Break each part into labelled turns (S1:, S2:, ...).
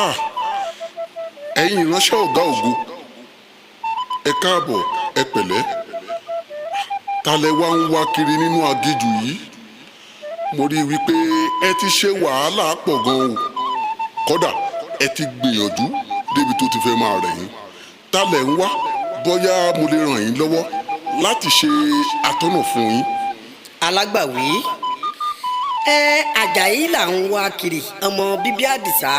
S1: Ah, ẹ̀yin ìránṣẹ́ ọ̀gá ògo, ẹ káàbọ̀, ẹ pẹ̀lẹ́. Ta lẹ wá ń wá kiri nínú aginjù yìí? Mo rí i wípé ẹ ti ṣe wàhálà pọ̀ gan o. Kódà ẹ ti gbìyànjú débi tó ti fẹ́ máa rẹ̀ yín. Ta lẹ ń wá? Bóyá mo lè ràn yín lọ́wọ́ láti ṣe atọ́nà fún yín.
S2: Alágbàwí, Àjàyí là ń wá kiri, ọmọ bíbí Àdìsá.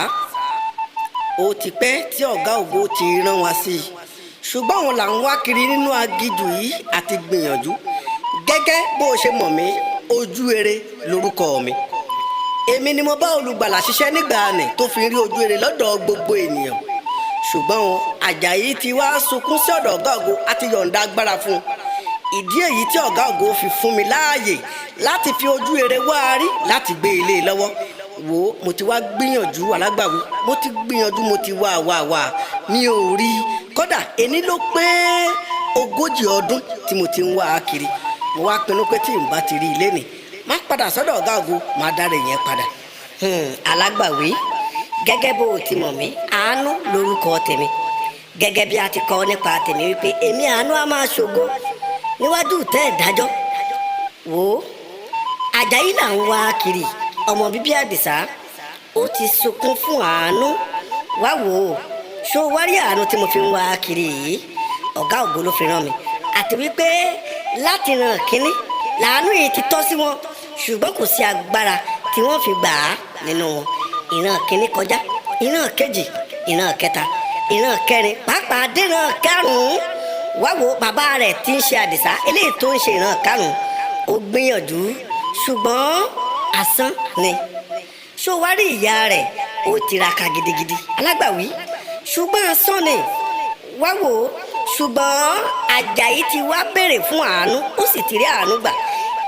S2: Ó ti pẹ́ tí ọ̀gá ògo ti rán wa sí i, ṣùgbọ́n òun là ń wá kiri nínú aginjù yìí àti gbìyànjú. Gẹ́gẹ́ bó o ṣe mọ̀ mí, ojú ere lórúkọ mi. Èmi ni mo bá olùgbàlà ṣiṣẹ́ nígbà nì tó fi rí ojú ere lọ́dọ̀ gbogbo ènìyàn. Ṣùgbọ́n Àjàyí ti wá sunkún sí ọ̀dọ̀ ọ̀gá ògo àti yọ̀ǹda agbára fún un. Ìdí èyí tí ọ̀gá ògo fi fún mi láàyè láti fi ojú ere wá rí láti gbé ilé lọ́wọ́. Wò ó, mo ti wá gbìyànjú Alágbàwí, mo ti gbìyànjú, mo ti wá mi ò rí i. Kódà èní ló pé 40 ọdún tí mo ti ń wá a kiri. Mo wá pinnu pé tí n bá ti rí ilé nì, má padà sọ́dọ̀ ọ̀gá ògo, má dára yẹn padà.
S3: Alágbàwí, gẹ́gẹ́ bó o ti mọ̀ mí, Àánú lórúkọ tèmi. Gẹ́gẹ́ bí a ti kọ́ nípa tèmi wípé èmi Àánú á máa ṣògo níwájú tẹ́ ìdájọ́. Wò ó, Àjàyí là ń wá kiri, ọmọ bíbí Àdìsá. Ó ti sunkún fún Àánú. Wá wò ó, ṣó wá rí Àánú tí mo fi ń wá kiri yìí? Ọ̀gá ògo ló fi rán mi. Àti wípé láti ràn kínní làánú yìí ti tọ́ sí wọn, ṣùgbọ́n kò sí agbára tí wọ́n fi gbà á nínú wọn. Ìran kínní kọjá, ìran kejì, ìran kẹta, ìran kẹrin, pàápàá dìran karùn-ún. Wá wo bàbá rẹ̀ tí ń ṣe Àdìsá, eléyìí tó ń ṣe ìran karùn-ún. Ó gbìyànjú ṣùgbọ́n asán ni. Ṣó wá rí ìyá rẹ̀, ó tiraka gidigidi Alágbàwí, ṣùgbọ́n asán ni. Wá wo, ṣùgbọ́n Àjàyí ti wá béèrè fún Àánú, ó sì ti rí Àánú gbà.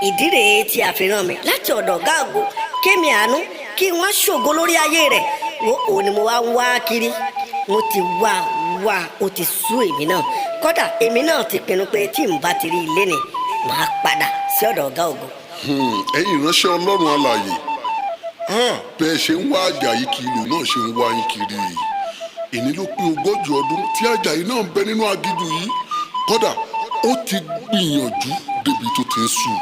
S3: Ìdí rèé tí a fi rán mi láti ọ̀dọ̀ ọ̀gá ògo kémi Àánú kí wọ́n ṣògo lórí ayé rẹ̀. Wo òun ni mo wá ń wá kiri. Mo ti wá ó ti sú èmi náà. Kódà èmi náà ti pinnu pé tí n bá ti rí ilé ni, màá padà sí ọ̀dọ̀ ọ̀gá ògo.
S1: Ẹ̀yin ìránṣẹ́ Ọlọ́run alààyè, bẹ́ẹ̀ ṣe ń wá Àjàyí kiri lò náà ṣe ń wá yín kiri yìí. Èní ló pé 40 ọdún tí Àjàyí náà ń bẹ nínú aginjù yìí. Kódà ó ti gbìyànjú débi tó ti ń sùn.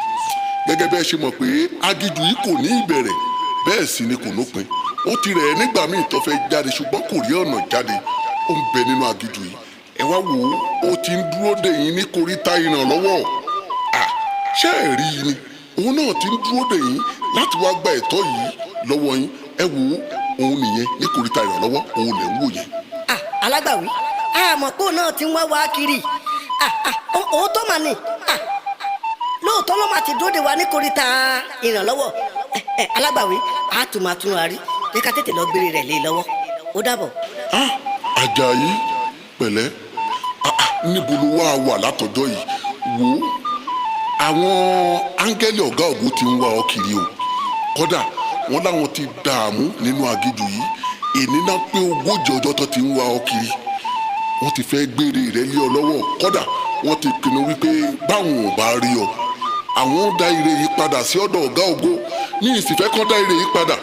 S1: Gẹ́gẹ́ bẹ́ẹ̀ ṣe mọ̀ pé aginjù yìí kò ní ìbẹ̀rẹ̀, bẹ́ẹ̀ sì ni kò lópin. Ó ti rẹ̀ ẹ́ nígbà míì tó fẹ́ jáde ṣùgbọ́n kò rí ọ̀nà jáde. Ó ń bẹ nínú aginjù yìí. Ẹ wá wò ó ti ń dúró dè yín ní koríta ìrànlọ́wọ́. Ṣé ẹ rí i ni? Òun náà ti ń dúró dè yín láti wá gba ẹ̀tọ́ yìí lọ́wọ́ yín. Ẹ wò ó, òun nìyẹn ní koríta ìrànlọ́wọ́, òun lẹ̀ ń wò yẹn.
S2: Alágbàwí, àmọ́ pé òun náà ti ń wá kiri. Òótọ́ mà ní. Lóòótọ́ ló máa ti dúró dè wá ní koríta ìrànlọ́wọ́. Alágbàwí, a tún máa tún wa rí. Jẹ́ ká tètè lọ gbére rẹ̀ lé lọ́wọ́. Ó dàbọ̀.
S1: Àjàyí, pẹ̀lẹ́, níbo ló wà látọjọ́ yìí? Wò ó, àwọn áńgẹ́lì ọ̀gá ògo ti ń wá ọ kiri o. Kódà wọ́n láwọn ti dààmú nínú aginjù yìí. Èní náà pé 40 ọjọ́ tó ti ń wá ọ kiri. Wọ́n ti fẹ́ gbére rẹ̀ lé ọ lọ́wọ́. Kódà wọ́n ti pinnu wípé báwọn ò bá rí ọ, àwọn ó dá ire yìí padà sí ọ̀dọ̀ ọ̀gá ògo. Ní ìsìfẹ́ kan dá ire yìí padà,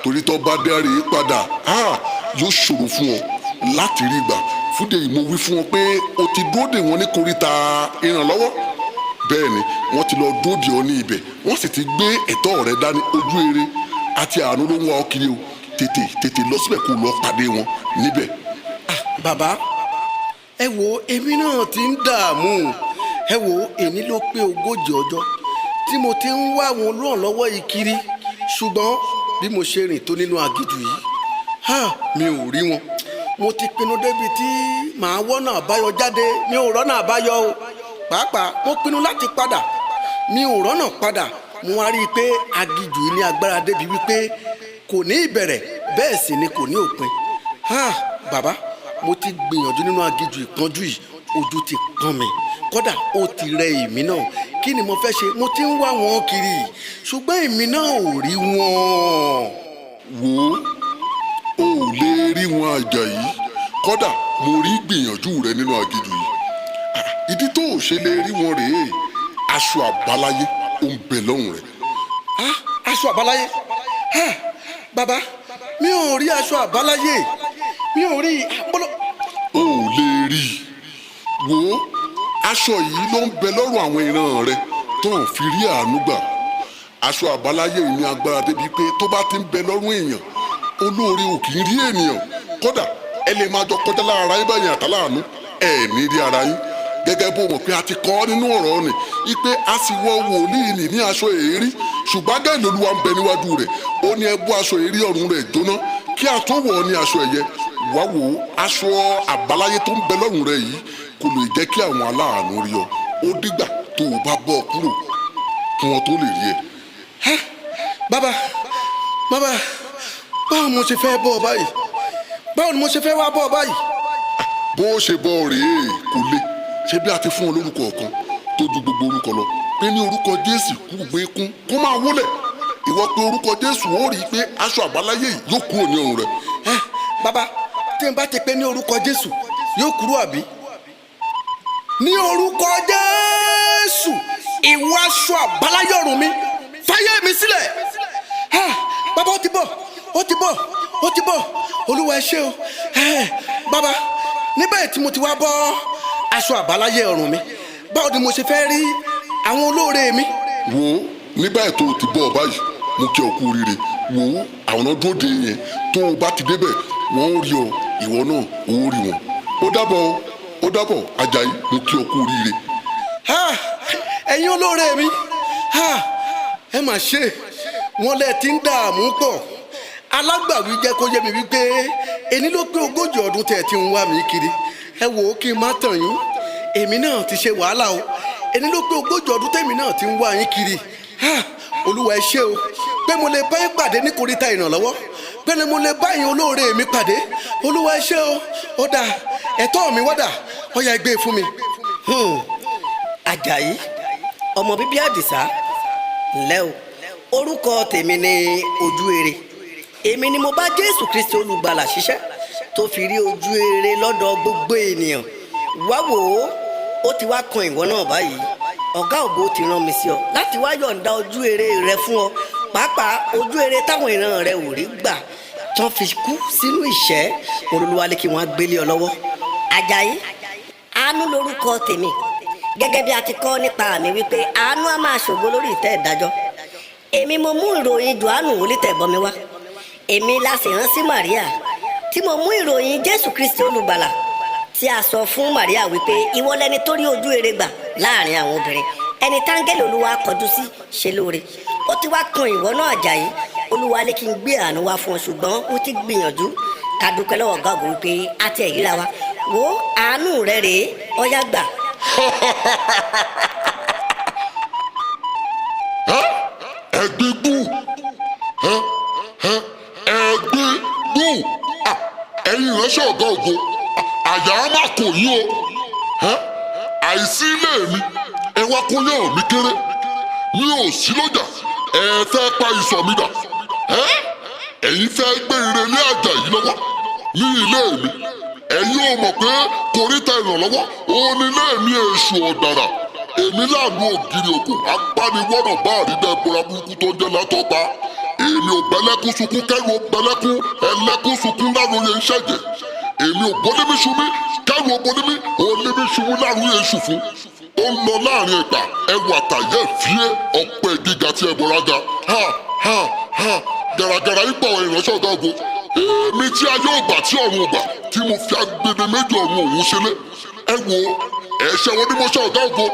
S1: torí tó bá dá ire yìí padà, yóò ṣòro fún ọ láti rí gbà. Fúdè yìí mo wí fún ọ pé o ti dúró dè wọ́n ní koríta ìrànlọ́wọ́. Bẹ́ẹ̀ ni wọ́n ti lọ dúró dè ọ ní ibẹ̀, wọ́n sì ti gbé ẹ̀tọ́ rẹ dání. Ojú ere àti Àánú ló ń wá ọ kiri o. Tètè lọ síbẹ̀ kó lọ pàdé wọn níbẹ̀.
S4: Bàbá, ẹ wo èmi náà ti ń dààmú. Ẹ wo èní ló pé 40 ọjọ́ tí mo ti ń wá àwọn olùrànlọ́wọ́ yìí kiri, ṣùgbọ́n bí mo ṣe rìn tó nínú aginjù yìí, mi ò rí wọn. Mo ti pinnu débi tí màá wọ́nà àbáyọ jáde, mi ò rọ́nà àbáyọ o. Pàápàá mo pinnu láti padà, mi ò rọ́nà padà. Mo wá rí i pé aginjù yìí ní agbára débi wípé kò ní ìbẹ̀rẹ̀, bẹ́ẹ̀ sì ni kò ní òpin. Bàbá, mo ti gbìyànjú nínú aginjù ìpọ́njú yìí, ojú ti pọ́n mi. Kódà ó ti rẹ èmi náà. Kí ni mo fẹ́ ṣe? Mo ti ń wá wọn kiri, ṣùgbọ́n èmi náà ò rí wọn.
S1: Wò ó, o ò lè rí wọn Àjàyí. Kódà mo rí gbìyànjú rẹ nínú aginjù yìí. Ìdí tó ò ṣe lè rí wọn rèé, aṣọ àbáláyé ó ń bẹ lọ́rùn rẹ̀.
S4: Aṣọ àbáláyé? Bàbá, mi ò rí aṣọ àbáláyé. mi ò rí bọ́lọ́.
S1: o ò lè rí i wò ó aṣọ yìí ló ń bẹ lọ́rùn àwọn ìran rẹ tó ń fi rí àánú gbà aṣọ àbáláyé yìí ní agbára débi pé tó bá ti ń bẹ lọ́rùn èèyàn olóore ò kì í rí ènìyàn kódà ẹ lè máa jọ kọjá lára yín báyìí àtàláàánú ẹ ní rí ara yín gẹ́gẹ́ bó mọ̀ pé a ti kọ́ nínú ọ̀rọ̀ ni wípé a sì wọ wòlíì nì ní aṣọ èérí ṣùgbọ́n gẹ́gẹ́ Olúwa ń bẹ níwájú rẹ̀ ó ní ẹ bú aṣọ èérí ọ̀run rẹ̀ jóná kí a tó wọ̀ ọ́ ní aṣọ ẹ̀yẹ wá wò ó aṣọ àbáláyé tó ń bẹ lọ́rùn rẹ̀ yìí kò lè jẹ́ kí àwọn aláàánú rí ọ ó dìgbà tó o bá bọ́ ọ kúrò kí wọ́n tó lè rí ẹ.
S4: bàbá báwo mo ṣe fẹ́ bọ́ ọ báyìí báwo ni mo ṣe fẹ́ wá bọ́ ọ báyìí.
S1: bó o ṣe bọ́ ọ rèé kò le ṣé bí a ti fún ọ lórúkọ kan tó ju gbogbo orúkọ lọ pé ní orúkọ Jésù kú gbé kún kó máa wólẹ̀ ìwọ pé orúkọ Jésù ó rí i pé aṣọ àbáláyé yìí yóò kúrò ní ọrùn rẹ.
S4: bàbá tí n bá ti pé ní orúkọ Jésù yóò kúrò àbí. ní orúkọ Jésù ìwọ aṣọ àbáláyé ọrùn mi fàyè mi sílẹ̀. bàbá ó ti bọ̀ Olúwa ẹ ṣé o. bàbá níbẹ̀ tí mo ti wá bọ́ aṣọ àbáláyé ọrùn mi báwo ni mo ṣe fẹ́ rí àwọn olóore mi.
S1: wò ó nígbà tó o ti bọ̀ ọ báyìí mo kí ọ kú oríire wò ó àwọn náà dúró de yẹn tó o bá ti débẹ̀ wọ́n ó rí ọ ìwọ náà ó rí wọn. ó dábọ̀ Àjàyí mo kí ọ kú oríire.
S4: ẹ̀yin olóore mi ẹ mà ṣe wọn lẹ ti ń dààmú pọ̀ alágbàwí jẹ́ kó yé mi wípé ẹni ló pé 40 ọdún tẹ̀ tí ń wá mi kiri ẹ wò ó kí n má tàn yín èmi náà ti ṣe wàhálà o ẹni ló pé 40 ọdún tẹ̀mí náà ti ń wá yín kiri Olúwa ẹ ṣé o pé mo lè bá yín pàdé ní koríta ìrànlọ́wọ́ pé mo lè bá yín olóore mi pàdé Olúwa ẹ ṣé o ó dà ẹ̀tọ́ mi wọ́dà ó yá gbé fún mi.
S2: Àjàyí ọmọ bíbí Àdìsá ńlẹ́ o orúkọ tèmi ni ojú ere èmi ni mo bá Jésù Kristi olùgbàlà ṣiṣẹ́ tó fi rí ojú ere lọ́dọ̀ gbogbo ènìyàn wá wò ó ti wá kan ìwọ náà báyìí ọ̀gá ògo ti rán mi sí ọ láti wá yọ̀ǹda ojú ere rẹ fún ọ pàápàá ojú ere táwọn ìran rẹ ò rí gbà tán fi kú sínú ìṣẹ́ Olúwa ní kí wọ́n gbélé ọ lọ́wọ́.
S3: Àjàyí àánú lorúkọ tèmi gẹ́gẹ́ bí a ti kọ́ nípa mi wípé àánú á máa ṣògo lórí ìtẹ́ ìdájọ́ èmi mo mú ìròyìn Jòhánù onítẹ̀bọmi wá èmi la sì rán sí Màríà tí mo mú ìròyìn Jésù Kristi olùgbàlà tí a sọ fún Màríà wípé ìwọ lẹni tó rí ojú ere gbà láàrin àwọn obìnrin ẹni táńgẹ́lì Olúwa kọjú sí ṣe lóore ó ti wá kan ìwọ náà Àjàyí Olúwa ní kí n gbé àánú wá fún ọ ṣùgbọ́n ó ti gbìyànjú ká dúpẹ́ lọ́wọ́ ọ̀gá ògo wípé a ti ẹ̀yíra wa wo àánú rẹ rèé ọ̀yá gbà.
S1: ẹgbẹ́gbù ẹ̀yin ìránṣẹ́ ọ̀gá ògo àyà á má kò yín o àìsí ilé mi ẹ wá kó yàn mí kéré mi ò sí lọ́jà ẹ fẹ́ pa ìsọ̀ mi dà ẹ̀yin fẹ́ gbé ire lé Àjàyí lọ́wọ́ ní ilé mi ẹ̀yin ò mọ̀ pé koríta ìrànlọ́wọ́ òun ni ilé mi èṣù ọ̀dàrà èmi láàánú ògiri òkú apániwọ́nà bá àrídà ìbora burúkú tó ń jẹ́ látọ̀pá èmi ò bẹ́lẹ́kún sunkún kẹ́rù ó bẹ́lẹ́kún ẹlẹ́kún sunkún láròyé ń ṣẹ̀jẹ̀ èmi ò bọ́lẹ́mí sunmí kẹ́rù ó bọ́lẹ́mí òlẹ́mí sunmú láròyé ń ṣùfún ó ń lọ láàrin ìgbà ẹwù àtàyè fíé ọ̀pẹ gíga tí ẹbọra ga gàràgàrà ipò ìránṣẹ́ ọ̀gá ògo èmi tí ayé ògbà tí ọ̀run ògbà tí mo fi agbede méjì ọ̀run òun ṣẹlẹ̀ ẹ wo ẹ̀ṣẹ̀ wọn ní mo ṣe ọ̀gá ògo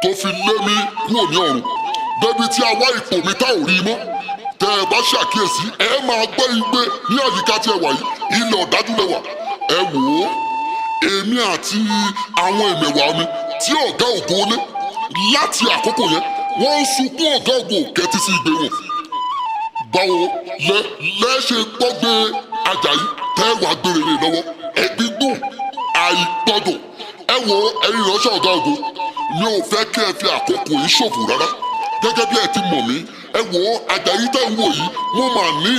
S1: tó fi lé mi kúrò ní ọ̀run débi tí a wá ipò mi tá ò rí mọ́ tẹ́ ẹ bá ṣàkíyèsí ẹ máa gbọ́ igbe ní àyíká tí ẹ wà yìí ilẹ̀ ọ̀dájú lẹ́wà ẹ wò ó èmi àti àwọn ẹ̀mẹ̀wà mi tí ọ̀gá ògo lé láti àkókò yẹn wọ́n ń sunkún ọ̀gá ògo kẹ́tí sí igbe wọn báwo lẹ́ṣẹ̀ gbọ́gbé Àjàyí tẹ́ wà gbére rè lọ́wọ́ ẹ̀gbígbùn àìgbọ́dọ̀ ẹ wo ẹ̀yin ìránṣẹ́ ọ̀gá ògo mi ò fẹ́ kí ẹ fi àkókò yìí ṣòfò rárá gẹ́gẹ́ bí ẹ ti mọ̀ mí ẹ wo Àjàyí tẹ́ ń wò yìí mo máa ní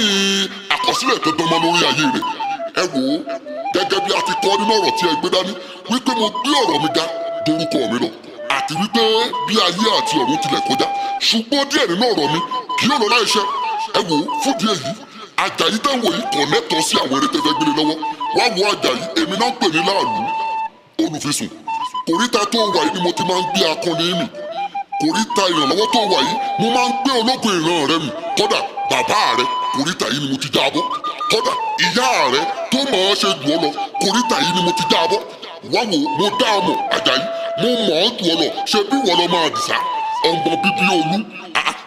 S1: àkọsílẹ̀ tó dánmọ́ lórí ayé rẹ̀ ẹ wo gẹ́gẹ́ bí a ti kọ́ nínú ọ̀rọ̀ tí ẹ gbé dání wípé mo gbé ọ̀rọ̀ mi ga dorúkọ mi lọ àti wípé bí ayé àti ọ̀run tilẹ̀ kọjá ṣùgbọ́n díẹ̀ nínú ọ̀rọ̀ mi kì yóò lọ láìṣẹ ẹ wo fúdi èyí Àjàyí tẹ́ ń wò yìí kò lẹ́tọ̀ọ́ sí àwọn eré tẹ́fẹ́ gbélé lọ́wọ́ wá wo Àjàyí èmi náà ń pè ní láàlú olùfisùn kòríta tó wà yìí ni mo ti máa ń gbé akọni mi kòríta ìrànlọ́wọ́ tó wà yìí mo máa ń gbé ológun ìran rẹ mi kódà bàbá rẹ kòríta yìí ni mo ti jábọ́ kódà ìyá rẹ tó máa ṣe jù ọ lọ kòríta yìí ni mo ti jábọ́ wá wo mo dá ọmọ Àjàyí mo mọ̀ ọ́ jù ọ lọ ṣe bí wọ́n lọ máa dìsá ọmọ bíbí olú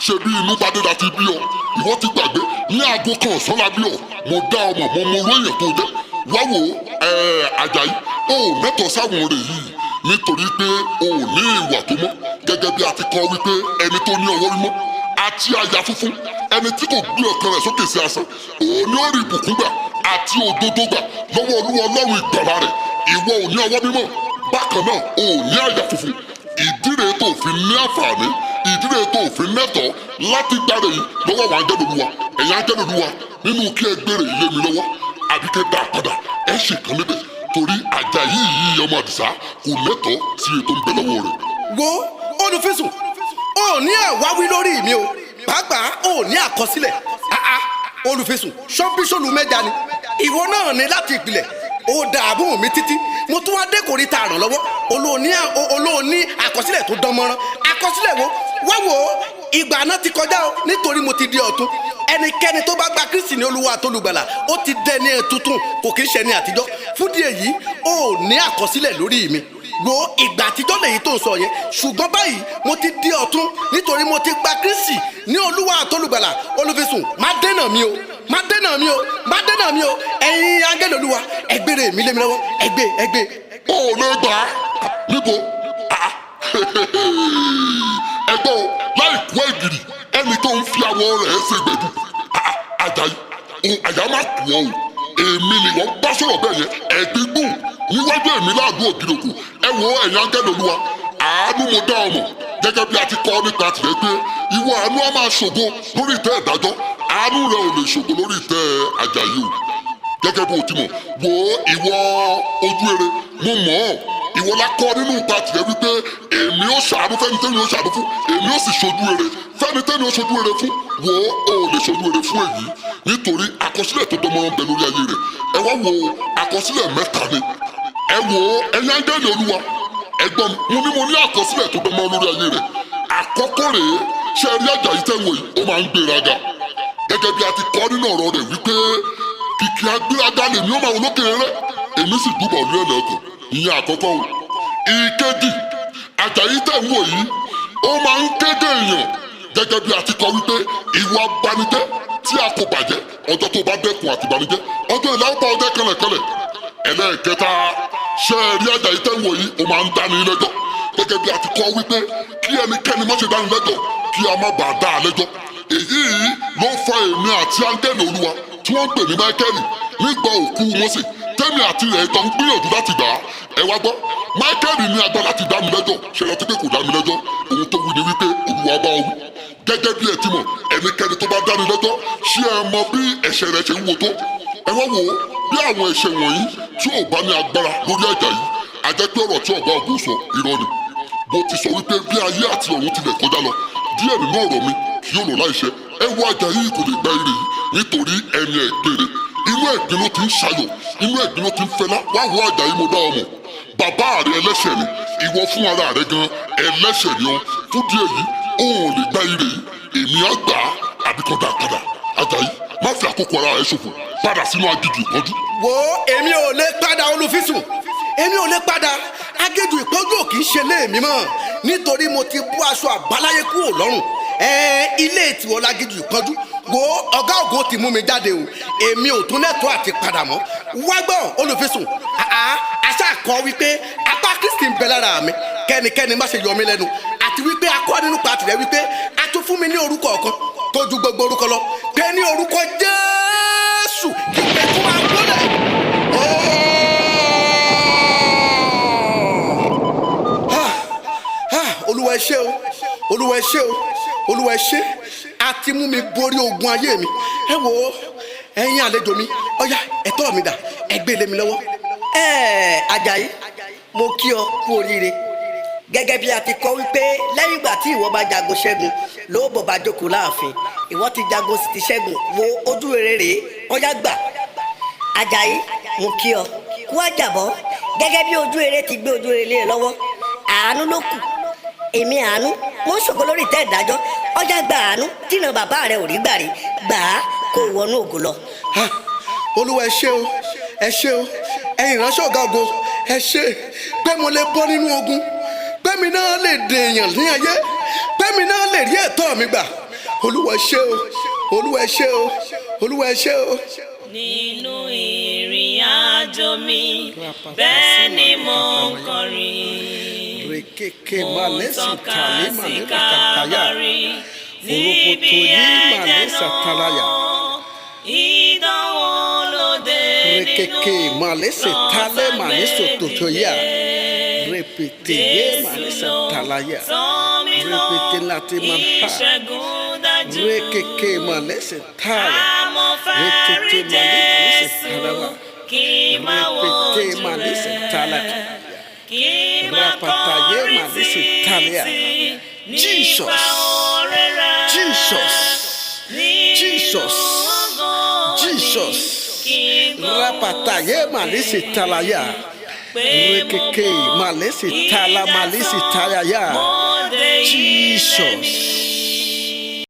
S1: ṣe bí inú bá dé láti bí ọ ìwọ ti gbàgbé ní aago kan ọ̀sán la bí ọ mo dá ọmọ mo mọ orí èèyàn tó jẹ wá wo Àjàyí o ò mẹ́tọ̀ọ́ sáwọn rẹ̀ yìí nítorí pé o ò ní ìwà tó mọ́ gẹ́gẹ́ bí a ti kọ́ wípé ẹni tó ní ọwọ́ mímọ́ àti àyà funfun ẹni tí kò gbé ọkàn rẹ̀ sókè sí asán òun ni ó rí ìbùkún gbà àti òdodo gbà lọ́wọ́ Olúwa Ọlọ́run ìgbàlà rẹ̀ ìwọ ò ní ọwọ́ mímọ́ bákan náà o ò ní àyà funfun ìdí rèé tó fi ní àǹfààní ìdí rèé tó fi nẹ́tọ̀ọ́ láti gbáre yìí lọ́wọ́ àwọn angẹ́lì Olúwa ẹ̀yin angẹ́lì Olúwa nínú kí ẹ gbére ilé mi lọ́wọ́ àbí kẹ́ dá padà ẹ ṣèkan níbẹ̀ torí Àjàyí yìí ọmọ Àdìsá kò lẹ́tọ̀ọ́ sí ètò ń bẹ lọ́wọ́ rẹ̀.
S4: wo olùfisùn o ní àwáwí lórí mi o pàápàá o ní àkọsílẹ̀ olùfisùn ṣọ́bíṣọ́lù mẹ́ja ni ìwọ náà ní láti ìpìlẹ̀ ó dààmú mi títí mo tún wá dé kòríta àrànlọ́wọ́ olóòní àkọsílẹ̀ tó dán mọ́rán àkọsílẹ̀ wo wá wò ó ìgbà náà ti kọjá o nítorí mo ti di ọ̀tún ẹnikẹ́ni tó bá gba Kristi ní Olúwa àtolùgbàlà ó ti dẹni tuntun kò kì í ṣe ní àtijọ́ fúdìí èyí ó ní àkọsílẹ̀ lórí mi wo ìgbà àtijọ́ lèyí tó ń sọ yẹn ṣùgbọ́n báyìí mo ti di ọ̀tún nítorí mo ti gba Kristi ní Olúwa àtolùgbàlà olùfisùn má dènà mi o má dènà mi o má dènà mi o ẹ̀yin angẹ́lì Olúwa ẹgbẹ́rẹ́ mi lé mi lọ́wọ́ ẹgbẹ́.
S1: ó lè gbà á níbo ẹgbẹ́ o láì kú ẹ̀gìrì ẹni tó ń fi àwọ̀ rẹ̀ ṣe gbẹ̀dú Àjàyí àyà má kú ọ o èmi ni wọ́n bá sọ̀rọ̀ bẹ́ẹ̀ yẹn ẹ̀ẹ́dígbùn níwájú èmi láàdú ògìrìkù ẹ wo ẹ̀yin angẹ́lì Olúwa àánú mo dá ọmọ gẹ́gẹ́ bí a ti kọ́ nípa tìrẹ pé ìwọ àánú á máa ṣògo lórí ìtẹ́ ìdájọ́ àánú rẹ ò lè ṣògo lórí ìtẹ́ Àjàyí o gẹ́gẹ́ bó ti mọ̀ wo ìwọ ojú ere mo mọ̀ ọ́ ìwọ la kọ́ nínú ìta tìrẹ wípé èmi ó ṣàánú fẹ́ni tẹ́ni ó ṣàánú fún èmi ó sì ṣojú ere fẹ́ni tẹ́ni ó ṣojú ere fún wo o ò lè ṣojú ere fún èyí nítorí àkọsílẹ̀ tó dánmọ́rán bẹ lórí ayé rẹ̀ ẹ wá wo àkọsílẹ̀ mẹ́ta ni ẹ wo ẹ̀yin angẹ́lì Olúwa ẹ̀gbọ́n mo ní mo ní àkọsílẹ̀ tó dánmọ́rán lórí ayé rẹ̀ àkọ́kọ́ rèé ṣe rí Àjàyí tẹ̀wọ̀ yìí ó máa ń gbéraga gẹ́gẹ́ bí a ti kọ́ nínú ọ̀rọ̀ rẹ̀ wípé kìkì agbéraga lèmi ó máa wọ lókè rẹ̀ èmi sì dúbọ̀ ní ẹlẹ́kùn ìyẹn àkọ́kọ́ o ìkejì Àjàyí tẹ̀wọ̀ yìí ó máa ń kéde èèyàn gẹ́gẹ́ bí a ti kọ́ wípé ìwà banijẹ́ tí a kò bàjẹ́ ọjọ́ tó bá dẹ́kun àti banijẹ́ ọjọ́ ìlà ó bá ọjọ́ kẹlẹ̀kẹlẹ̀ ẹlẹ́ẹ̀kẹta ṣe rí Àjàyí tẹ̀wọ̀ yìí ó máa ń dání lẹ́jọ́ gẹ́gẹ́ bí a ti kọ́ wípé kí ẹnikẹ́ni má ṣe dání lẹ́jọ́ kí a má bàa dá a lẹ́jọ́ èyí ló fa èmi àti angẹ́lì Olúwa tí wọ́n ń pè ní Máíkẹ́lì nígbà òkú Mósè tẹ́mi àti rẹ̀ jọ ń gbìyànjú láti gbà á ẹ wá gbọ́ Máíkẹ́lì ní agbára láti dá mi lẹ́jọ́ ṣe rántí pé kò dá mi lẹ́jọ́ òun tó wí ni wípé Olúwa bá ọ wí gẹ́gẹ́ bí ẹ ti mọ̀ ẹnikẹ́ni tó bá dá mi lẹ́jọ́ ṣé ẹ mọ bí ẹ̀ṣẹ̀ rẹ̀ ṣe ń wo tó ẹ wá wò ó bí àwọn ẹ̀ṣẹ̀ wọ̀nyí tí ò bá ní agbára lórí Àjàyí àjẹpẹ́ ọ̀rọ̀ tí ọ̀gá ògùn sọ irọ́ ni bó ti sọ wípé bí ayé àti ọ̀run tilẹ̀ kọjá lọ díẹ̀ nínú ọ̀rọ̀ mi kì yóò lọ láìṣẹ ẹ wo Àjàyí kò lè gba ire yìí nítorí ẹni ẹ̀gbẹ̀rẹ̀ inú ẹ̀gbin ló ti ń ṣayọ̀ inú ẹ̀gbin ló ti ń fẹlá wá wo Àjàyí mo dá ọmọ bàbá rẹ ẹlẹ́ṣẹ̀ ni ìwọ fún ara rẹ gan ẹlẹ́ṣẹ̀ ni ọ fún díẹ̀ yìí òun ò lè gba ire yìí èmi á gbà á àbí kan dá padà Àjàyí má fi àkókò ara rẹ ṣòfò padà sínú aginjù ìpọ́njú.
S4: wo èmi ò lè padà olùfisùn èmi ò lè padà agéjù ìpọ́njú ò kì í ṣe léèmí mọ́ nítorí mo ti bú aṣọ àbáláyé kúrò lọ́rùn ilé ìtìwọ́ lágéjù ìpọ́njú wo ọ̀gá ògo ti mú mi jáde o èmi ò tún lẹ́tọ̀ọ́ àti padà mọ́ wá gbọ́ olùfisùn àṣà kọ́ wípé apá Kristi ń bẹ lára mi kẹ́nikẹ́ni má ṣe yọ mí lẹ́nu àti wípé akọ́ nínú pàtì rẹ̀ wípé a tún fún mi ní orúkọ ọ̀kan tó ju gbogbo orúkọ lọ pé ní orúkọ Jésù kí pé tó máa gbọ́dọ̀. Olúwa ẹ ṣé o Olúwa ẹ ṣé o Olúwa ẹ ṣé àti mú mi borí ogun ayé mi ẹ wò ó ẹ̀yin àlejò mi ọ̀yá ẹ̀tọ́ mi dà ẹ gbé lé mi lọ́wọ́.
S2: Àjàyí mo kí ọ kú oríire gẹ́gẹ́ bí a ti kọ́ wípé lẹ́yìn ìgbà tí ìwọ bá jagun ṣẹ́gun ló bọ̀ bá jókòó láàfin ìwọ ti jagun sì ti ṣẹ́gun wo ojú rere rèé ọ̀yá gbà
S3: Àjàyí mo kí ọ kú àjàbọ́ gẹ́gẹ́ bí ojú eré ti gbé ojú eré lé lọ́wọ́ àánú ló kù èmi àánú wọ́n ṣògo lórí tẹ́ ìdájọ́ ọjà gba àánú tìǹà bàbá rẹ ò rí gbà rí gbà á kó wọnú ògo lọ.
S4: Olúwa ẹ ṣé o ẹ ṣé o ẹ̀yin ìránṣẹ́ ọ̀gá ògo ẹ ṣé pé mo lè bọ́ nínú ogun pé mi náà lè dèèyàn ní ayé pé mi náà lè rí ẹ̀tọ́ mi gbà Olúwa ẹ ṣé o Olúwa ẹ ṣé o Olúwa ẹ ṣé o.
S5: Nínú ìrìn àjò mi bẹ́ẹ̀ ni mo ń kọrin mo ń tọ́ka sí Kábárì níbi ẹ̀jẹ̀ náà ìdánwò lóde nínú lọ́mọdé Jésù ló tọ́ mi lọ ìṣẹ́gun dájú àmọ́ fẹ́ rí Jésù kí n má wojú rẹ̀ kí n má kọrin sí nípa oore rẹ̀ nínú ògo kí n
S4: Rapataye malisi talaya. Rekeke malisi tala malisi talaya. Jesus.